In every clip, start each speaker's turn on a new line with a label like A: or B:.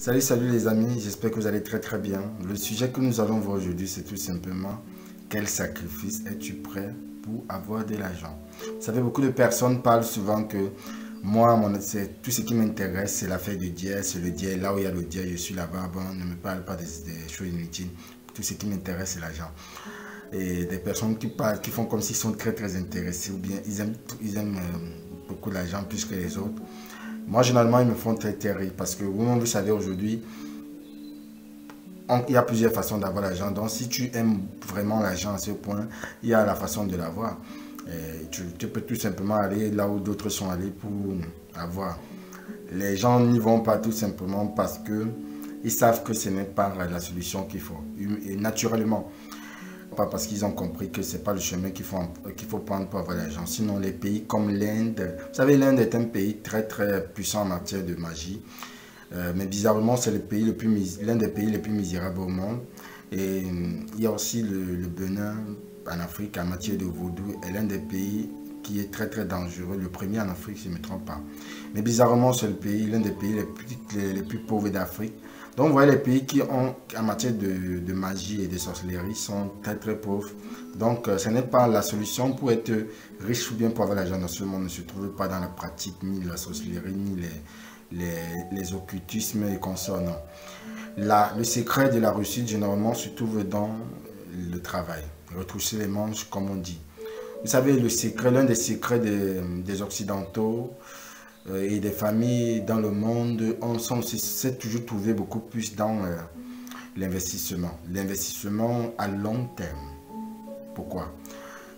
A: Salut les amis, j'espère que vous allez très bien. Le sujet que nous allons voir aujourd'hui, c'est tout simplement quel sacrifice es-tu prêt pour avoir de l'argent. Vous savez, beaucoup de personnes parlent souvent que moi, tout ce qui m'intéresse, c'est l'affaire de Dieu, c'est le Dieu, là où il y a le Dieu, je suis là-bas, bon, ne me parle pas des choses inutiles. Tout ce qui m'intéresse, c'est l'argent. Et des personnes qui parlent, qui font comme s'ils sont très intéressés, ou bien ils aiment beaucoup l'argent plus que les autres. Moi, généralement, ils me font très rire parce que vous savez, aujourd'hui, il y a plusieurs façons d'avoir l'argent. Donc, si tu aimes vraiment l'argent à ce point, il y a la façon de l'avoir. Tu peux tout simplement aller là où d'autres sont allés pour avoir. Les gens n'y vont pas tout simplement parce que ils savent que ce n'est pas la solution qu'il faut. Et naturellement, pas parce qu'ils ont compris que ce n'est pas le chemin qu'il faut prendre pour avoir l'argent. Sinon, les pays comme l'Inde, vous savez, l'Inde est un pays très puissant en matière de magie. Mais bizarrement, c'est l'un des pays les plus misérables au monde. Et il y a aussi le Bénin en Afrique en matière de vaudou, est l'un des pays qui est très dangereux. Le premier en Afrique, si je ne me trompe pas. Mais bizarrement, c'est l'un des pays les plus pauvres d'Afrique. Donc, vous voyez, les pays qui ont, en matière de magie et de sorcellerie, sont très pauvres. Donc, ce n'est pas la solution pour être riche ou bien pour avoir l'argent dans ce monde. Ne se trouve pas dans la pratique, ni la sorcellerie, ni les occultismes et consorts. Non. Le secret de la réussite, généralement, se trouve dans le travail. Retrousser les manches, comme on dit. Vous savez, l'un des secrets des Occidentaux, et des familles dans le monde, s'est toujours trouvé beaucoup plus dans l'investissement. L'investissement à long terme. Pourquoi?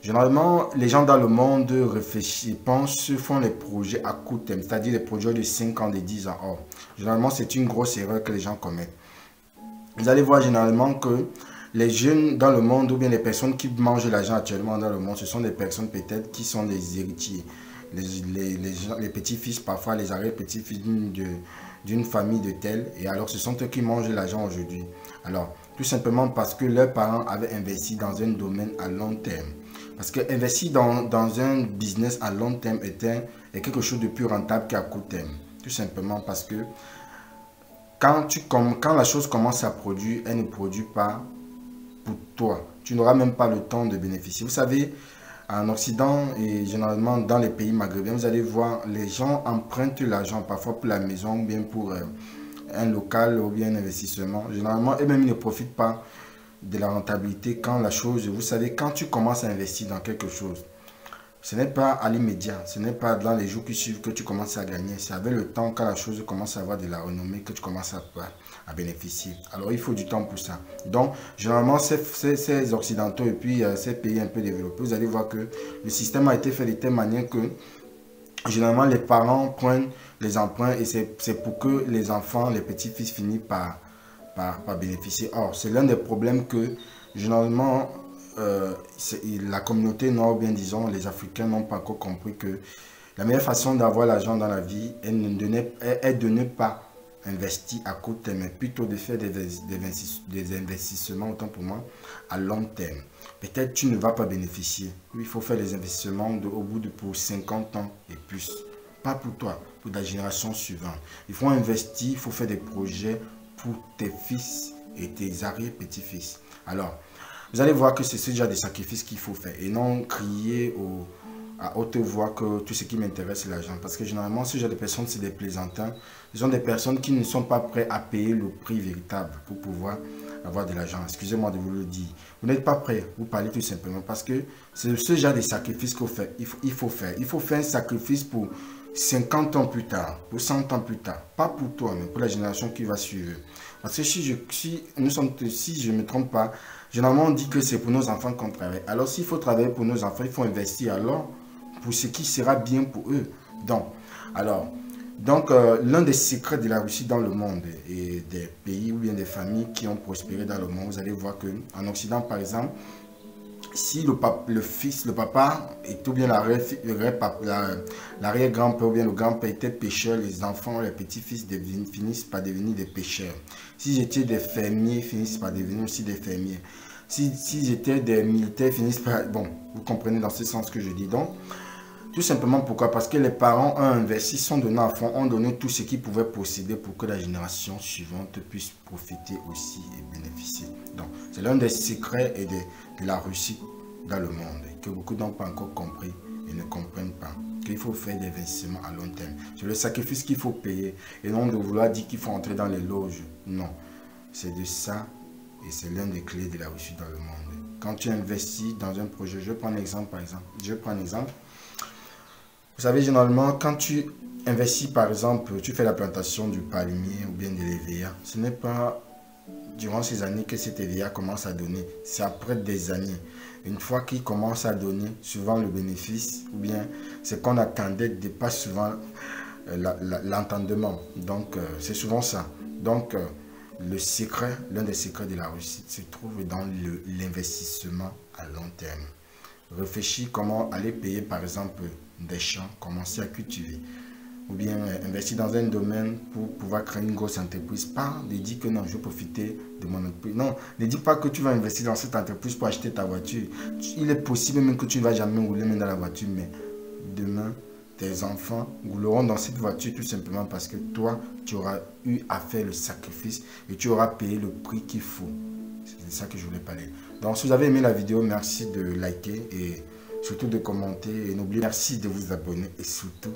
A: Généralement, les gens dans le monde réfléchissent, pensent, font les projets à court terme, c'est-à-dire les projets de 5 ans, de 10 ans. Or, généralement, c'est une grosse erreur que les gens commettent. Vous allez voir généralement que les jeunes dans le monde, ou bien les personnes qui mangent l'argent actuellement dans le monde, ce sont des personnes peut-être qui sont des héritiers. Les petits-fils, parfois les arrière-petits-fils d'une famille de tels, et alors ce sont eux qui mangent l'argent aujourd'hui. Alors, tout simplement parce que leurs parents avaient investi dans un domaine à long terme. Parce que investir dans un business à long terme est quelque chose de plus rentable qu'à court terme. Tout simplement parce que quand la chose commence à produire, elle ne produit pas pour toi. Tu n'auras même pas le temps de bénéficier. Vous savez, en Occident et généralement dans les pays maghrébins, vous allez voir, les gens empruntent l'argent parfois pour la maison ou bien pour un local ou bien un investissement. Généralement, eux-mêmes, ils ne profitent pas de la rentabilité quand la chose, vous savez, quand tu commences à investir dans quelque chose, ce n'est pas à l'immédiat, ce n'est pas dans les jours qui suivent que tu commences à gagner. C'est avec le temps, quand la chose commence à avoir de la renommée, que tu commences à bénéficier. Alors, il faut du temps pour ça. Donc, généralement, ces Occidentaux et puis ces pays un peu développés, vous allez voir que le système a été fait de telle manière que, généralement, les parents prennent les emprunts et c'est pour que les enfants, les petits-fils finissent par bénéficier. Or, c'est l'un des problèmes que, généralement, la communauté noire, bien disons, les Africains n'ont pas encore compris que la meilleure façon d'avoir l'argent dans la vie est de ne pas investir à court terme, mais plutôt de faire des investissements, autant pour moi, à long terme. Peut-être tu ne vas pas bénéficier. Il faut faire des investissements pour 50 ans et plus. Pas pour toi, pour la génération suivante. Il faut investir, il faut faire des projets pour tes fils et tes arrière-petits-fils. Alors, vous allez voir que c'est ce genre de sacrifice qu'il faut faire et non crier à haute voix que tout ce qui m'intéresse c'est l'argent. Parce que généralement, ce genre de personnes, c'est des plaisantins. Ce sont des personnes qui ne sont pas prêtes à payer le prix véritable pour pouvoir avoir de l'argent. Excusez-moi de vous le dire. Vous n'êtes pas prêt, vous parlez tout simplement parce que c'est ce genre de sacrifice qu'il faut faire. Il faut faire un sacrifice pour 50 ans plus tard, pour 100 ans plus tard. Pas pour toi, mais pour la génération qui va suivre. Parce que si je ne me trompe pas, généralement on dit que c'est pour nos enfants qu'on travaille. Alors s'il faut travailler pour nos enfants, il faut investir alors pour ce qui sera bien pour eux. Donc, l'un des secrets de la Russie dans le monde et des pays ou bien des familles qui ont prospéré dans le monde, vous allez voir qu'en Occident par exemple, si le papa et tout bien l'arrière-grand-père ou bien le grand-père était pêcheur, les enfants, les petits-fils finissent par devenir des pêcheurs. S'ils étaient des fermiers, finissent par devenir aussi des fermiers. S'ils étaient des militaires, finissent par... Bon, vous comprenez dans ce sens que je dis. Donc, Tout simplement pourquoi? Parce que les parents ont investi, sont donnés à fond, ont donné tout ce qu'ils pouvaient posséder pour que la génération suivante puisse profiter aussi et bénéficier. Donc, c'est l'un des secrets et de la réussite dans le monde que beaucoup n'ont pas encore compris et ne comprennent pas. Qu'il faut faire des investissements à long terme. C'est le sacrifice qu'il faut payer et non de vouloir dire qu'il faut entrer dans les loges. Non, c'est de ça et c'est l'un des clés de la réussite dans le monde. Quand tu investis dans un projet, je prends un exemple par exemple. Vous savez, généralement, quand tu investis par exemple, tu fais la plantation du palmier ou bien de l'EVA, ce n'est pas durant ces années que cet EVA commence à donner. C'est après des années. Une fois qu'il commence à donner, souvent le bénéfice, ou bien ce qu'on attendait dépasse souvent l'entendement. Donc, c'est souvent ça. Donc, le secret, l'un des secrets de la réussite se trouve dans l'investissement à long terme. Réfléchis comment aller payer par exemple des champs, commencer à cultiver. Ou bien investir dans un domaine pour pouvoir créer une grosse entreprise. Pas de dire que non, je vais profiter de mon entreprise. Non, ne dis pas que tu vas investir dans cette entreprise pour acheter ta voiture. Il est possible même que tu ne vas jamais rouler même dans la voiture, mais demain, tes enfants rouleront dans cette voiture tout simplement parce que toi, tu auras eu à faire le sacrifice et tu auras payé le prix qu'il faut. C'est de ça que je voulais parler. Donc, si vous avez aimé la vidéo, merci de liker et surtout de commenter. Et n'oubliez pas, merci de vous abonner et surtout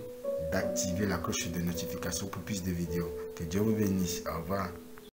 A: d'activer la cloche de notification pour plus de vidéos. Que Dieu vous bénisse. Au revoir.